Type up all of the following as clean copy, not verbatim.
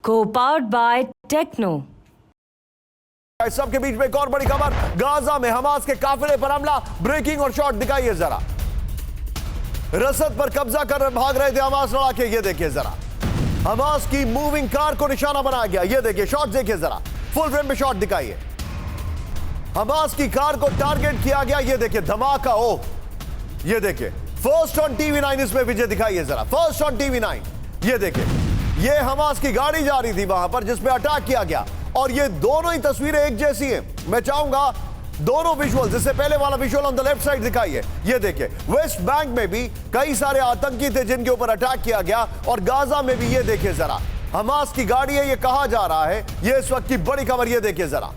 Co-powered by Techno. सबके बीच में एक और बड़ी खबर, गाजा में हमास के काफिले पर हमला, ब्रेकिंग और शॉट दिखाइए जरा। रसद पर कब्जा कर भाग रहे थे हमास लड़ाके, ये देखिए जरा। हमास की मूविंग कार को निशाना बनाया गया, ये देखिए शॉट देखिए जरा, फुल फ्रेम पे शॉट दिखाइए। हमास की कार को टारगेट किया गया, ये देखिए धमाका। ओ ये देखिए फर्स्ट ऑन टीवी 9, इसमें विजय दिखाइए जरा, फर्स्ट ऑन टीवी 9। ये देखिए ये हमास की गाड़ी जा रही थी वहां पर जिसमें अटैक किया गया, और ये दोनों ही तस्वीरें एक जैसी हैं। मैं चाहूंगा दोनों विजुअल, जिससे पहले वाला visual on the left side दिखाइए, ये देखिए वेस्ट बैंक में भी कई सारे आतंकी थे जिनके ऊपर अटैक किया गया, और गाजा में भी ये देखिए जरा हमास की गाड़ी है, ये कहा जा रहा है, ये इस वक्त की बड़ी खबर, ये देखिए जरा।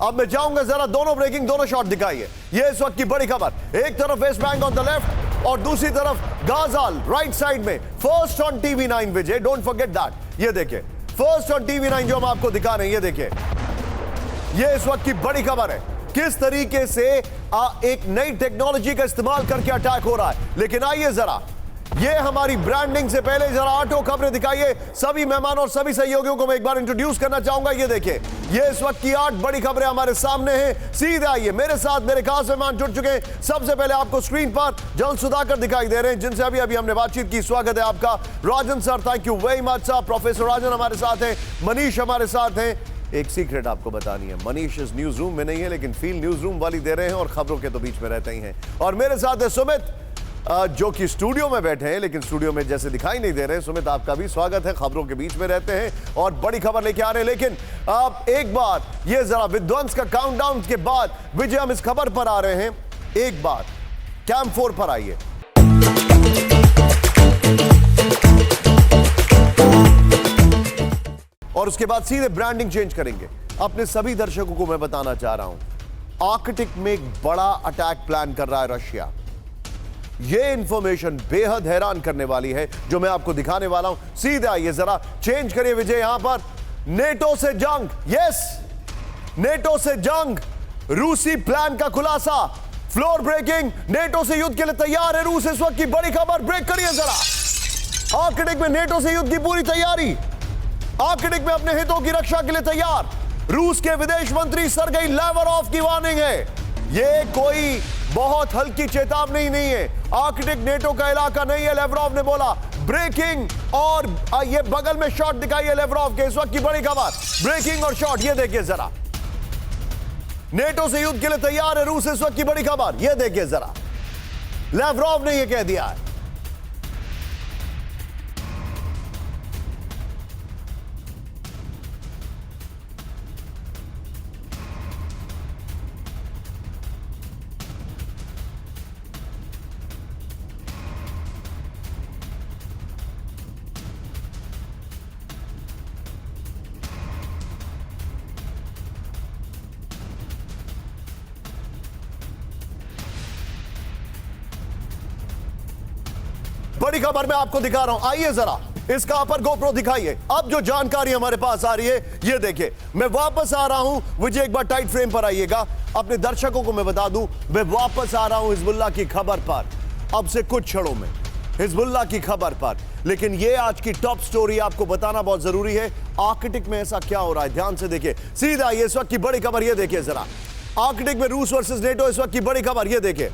अब मैं चाहूंगा जरा दोनों ब्रेकिंग, दोनों शॉट दिखाइए, ये इस वक्त की बड़ी खबर। एक तरफ West Bank on the left और दूसरी तरफ गाजा राइट साइड में। First on TV 9 Vijay, don't forget that. ये देखिए फर्स्ट ऑन टीवी 9 जो हम आपको दिखा रहे हैं, ये देखिए ये इस वक्त की बड़ी खबर है। किस तरीके से एक नई टेक्नोलॉजी का इस्तेमाल करके अटैक हो रहा है। लेकिन आइए जरा ये हमारी ब्रांडिंग से पहले जरा 8 खबरें दिखाइए। सभी मेहमानों और सभी सहयोगियों को मैं एक बार इंट्रोड्यूस करना चाहूंगा। ये देखिए ये इस वक्त की 8 बड़ी खबरें हमारे सामने हैं। सीधे आइए मेरे साथ, मेरे खास मेहमान जुड़ चुके हैं। सबसे पहले आपको स्क्रीन पर जल सुधाकर दिखाई दे रहे हैं, जिनसे अभी अभी हमने बातचीत की। स्वागत है आपका Rajan sir, thank you very much sir. Professor Rajan हमारे साथ हैं, मनीष हमारे साथ हैं। एक सीक्रेट आपको बतानी है, मनीष इस न्यूज रूम में नहीं है, लेकिन फील न्यूज रूम वाली दे रहे हैं और खबरों के तो बीच में रहते ही हैं। और मेरे साथ है सुमित, जो कि स्टूडियो में बैठे हैं लेकिन स्टूडियो में जैसे दिखाई नहीं दे रहे। सुमित आपका भी स्वागत है, खबरों के बीच में रहते हैं और बड़ी खबर लेके आ रहे हैं। लेकिन आप एक बार ये जरा विध्वंस का काउंटडाउन के बाद विजय हम इस खबर पर आ रहे हैं। एक बार कैंप 4 पर आइए। और उसके बाद सीधे ब्रांडिंग चेंज करेंगे। अपने सभी दर्शकों को मैं बताना चाह रहा हूं, आर्कटिक में एक बड़ा अटैक प्लान कर रहा है रशिया। यह इंफॉर्मेशन बेहद हैरान करने वाली है जो मैं आपको दिखाने वाला हूं। सीधे आइए जरा, चेंज करिए विजय। यहां पर नेटो से जंग, यस नेटो से जंग, रूसी प्लान का खुलासा, फ्लोर ब्रेकिंग, नेटो से युद्ध के लिए तैयार है रूस, इस वक्त की बड़ी खबर। ब्रेक करिए जरा। आर्कटिक में नेटो से युद्ध की पूरी तैयारी, आर्कटिक में अपने हितों की रक्षा के लिए तैयार। रूस के विदेश मंत्री सरगेई लावरोव की वार्निंग है, यह कोई बहुत हल्की चेतावनी नहीं है। आर्कटिक नेटो का इलाका नहीं है, लावरोव ने बोला। ब्रेकिंग और ये बगल में शॉट दिखाइए लावरोव के, इस वक्त की बड़ी खबर, ब्रेकिंग और शॉट, ये देखिए जरा। नेटो से युद्ध के लिए तैयार है रूस, इस वक्त की बड़ी खबर, ये देखिए जरा। लावरोव ने यह कह दिया है। बड़ी खबर मैं आपको दिखा रहा हूं, आइए जरा इसका अपर गोप्रो दिखाइए। अब जो जानकारी हमारे पास आ रही है, ये देखिए। मैं वापस आ रहा हूं विजय, एक बार टाइट फ्रेम पर आइएगा। अपने दर्शकों को मैं बता दूं, मैं वापस आ रहा हूं हिजबुल्लाह की खबर पर, अब से कुछ क्षणों में हिजबुल्लाह की खबर पर। लेकिन ये आज की टॉप स्टोरी आपको बताना बहुत जरूरी है। आर्कटिक में ऐसा क्या हो रहा है, ध्यान से देखिए। सीधा आइए, इस वक्त की बड़ी खबर, ये देखिए जरा। आर्कटिक में रूस वर्सेस नेटो, इस वक्त की बड़ी खबर, ये देखिए।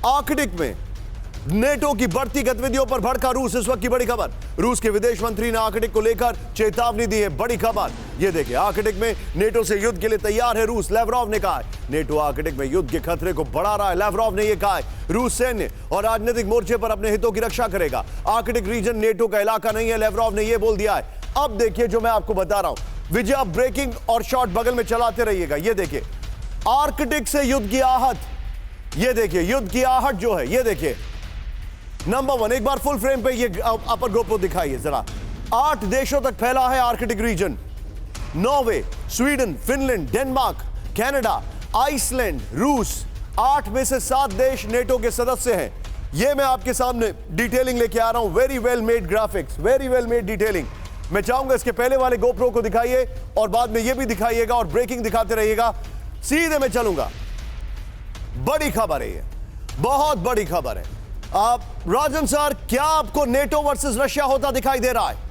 आर्कटिक में नेटो की बढ़ती गतिविधियों पर भड़का रूस, इस वक्त की बड़ी खबर। रूस के विदेश मंत्री ने आर्कटिक को लेकर चेतावनी दी है, बड़ी खबर, ये देखिए। आर्कटिक में नेटो से युद्ध के लिए तैयार है रूस, लावरोव ने कहा है। नेटो आर्कटिक में युद्ध के खतरे को बढ़ा रहा है, लावरोव ने यह कहा है। रूस सैन्य और राजनीतिक मोर्चे पर अपने हितों की रक्षा करेगा। आर्कटिक रीजन नेटो का इलाका नहीं है, लावरोव ने यह बोल दिया है। अब देखिए जो मैं आपको बता रहा हूं विजय, आप ब्रेकिंग और शॉट बगल में चलाते रहिएगा। ये देखिए आर्कटिक से युद्ध की आहट, ये देखिए युद्ध की आहट जो है, ये देखिए। नंबर 1, एक बार फुल फ्रेम पे ये अपर गोप्रो दिखाइए जरा। 8 देशों तक फैला है Arctic region. Norway, Sweden, Finland, Denmark, Canada, Iceland, रूस, 8 में से 7 देश नेटो के सदस्य हैं। ये मैं आपके सामने डिटेलिंग लेके आ रहा हूं, very well made graphics, very well made detailing. मैं चाहूंगा इसके पहले वाले गोप्रो को दिखाइए और बाद में ये भी दिखाइएगा और ब्रेकिंग दिखाते रहिएगा। सीधे मैं चलूंगा, बड़ी खबर है ये, बहुत बड़ी खबर है। आप राजन सर, क्या आपको नेटो वर्सेस रशिया होता दिखाई दे रहा है?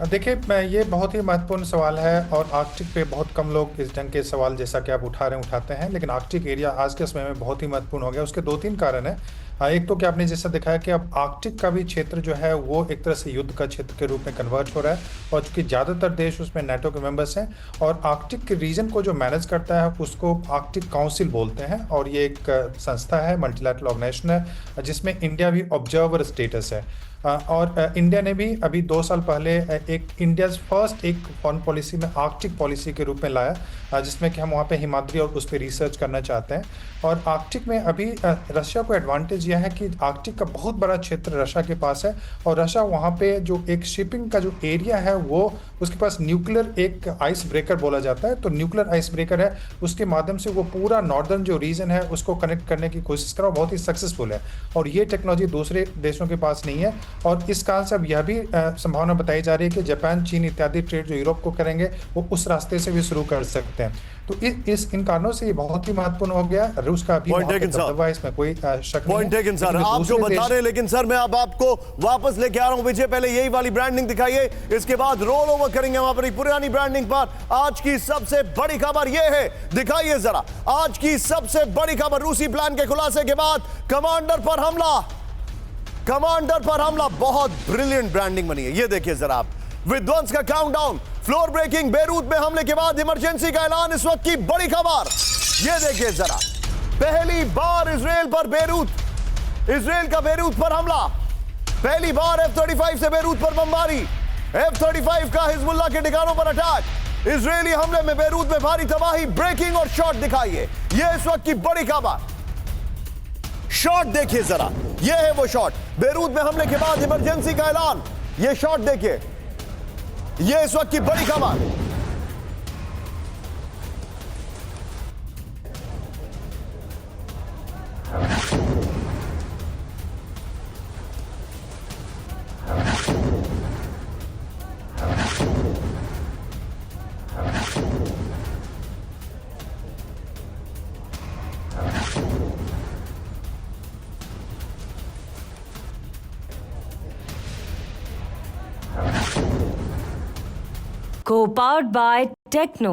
देखिए, ये बहुत ही महत्वपूर्ण सवाल है और आर्कटिक पे बहुत कम लोग इस ढंग के सवाल जैसा कि आप उठाते हैं, लेकिन आर्कटिक एरिया आज के समय में बहुत ही महत्वपूर्ण हो गया। उसके 2-3 कारण हैं। एक तो कि आपने जैसा दिखाया कि अब आर्कटिक का भी क्षेत्र जो है वो एक तरह से युद्ध का क्षेत्र के रूप में कन्वर्ट हो रहा है, और चूंकि ज़्यादातर देश उसमें नाटो के मेंबर्स हैं, और आर्कटिक के रीजन को जो मैनेज करता है उसको आर्कटिक काउंसिल बोलते हैं, और ये एक संस्था है, मल्टीलैटरल ऑर्गेनाइजेशन है, जिसमें इंडिया भी ऑब्जर्वर स्टेटस है। और इंडिया ने भी अभी 2 साल पहले एक इंडियाज़ फर्स्ट एक फॉरेन पॉलिसी में आर्कटिक पॉलिसी के रूप में लाया, जिसमें कि हम वहाँ पे हिमाद्री और उस पर रिसर्च करना चाहते हैं। और आर्कटिक में अभी रशिया को एडवांटेज यह है कि आर्कटिक का बहुत बड़ा क्षेत्र रशिया के पास है, और रशिया वहाँ पे जो एक शिपिंग का जो एरिया है वो उसके पास न्यूक्लियर एक आइस ब्रेकर बोला जाता है, तो न्यूक्लियर आइस ब्रेकर है, उसके माध्यम से वो पूरा नॉर्दर्न जो रीजन है उसको कनेक्ट करने की कोशिश करा, बहुत ही सक्सेसफुल है। और ये टेक्नोलॉजी दूसरे देशों के पास नहीं है, और इस कारण से अब यह भी संभावना बताई जा रही है कि जापान, चीन इत्यादि ट्रेड जो यूरोप को करेंगे वो उस रास्ते से भी शुरू कर सकते हैं। तो इन कारणों से ये बहुत ही महत्वपूर्ण हो गया। रूस का भी इसमें कोई शक नहीं है। सर, आप जो बता रहे हैं, लेकिन सर मैं अब आपको वापस लेके आ रहा हूं। विजय, पहले यही वाली ब्रांडिंग दिखाइए, इसके बाद रोल ओवर करेंगे वहां पर पुरानी ब्रांडिंग पर। आज की सबसे बड़ी खबर यह है, दिखाइए जरा। आज की सबसे बड़ी खबर, रूसी प्लान के खुलासे के बाद कमांडर पर हमला। बहुत ब्रिलियंट ब्रांडिंग बनी है, ये देखिए जरा आप। विध्वंस का काउंटडाउन, फ्लोर ब्रेकिंग, बेरूत में हमले के बाद इमरजेंसी का ऐलान, इस वक्त की बड़ी खबर। ये देखिए जरा, पहली बार इजराइल का बेरूत पर हमला। पहली बार F-35 से बेरूत पर बमबारी। F-35 का हिजबुल्लाह के ठिकानों पर अटैक। इजरायली हमले में बेरूत में भारी तबाही। ब्रेकिंग और शॉट दिखाइए, ये इस वक्त की बड़ी खबर। शॉट देखिए जरा, ये है वो शॉट। बेरूत में हमले के बाद इमरजेंसी का ऐलान, ये शॉट देखिए, ये इस वक्त की बड़ी खबर। Co-powered by Techno.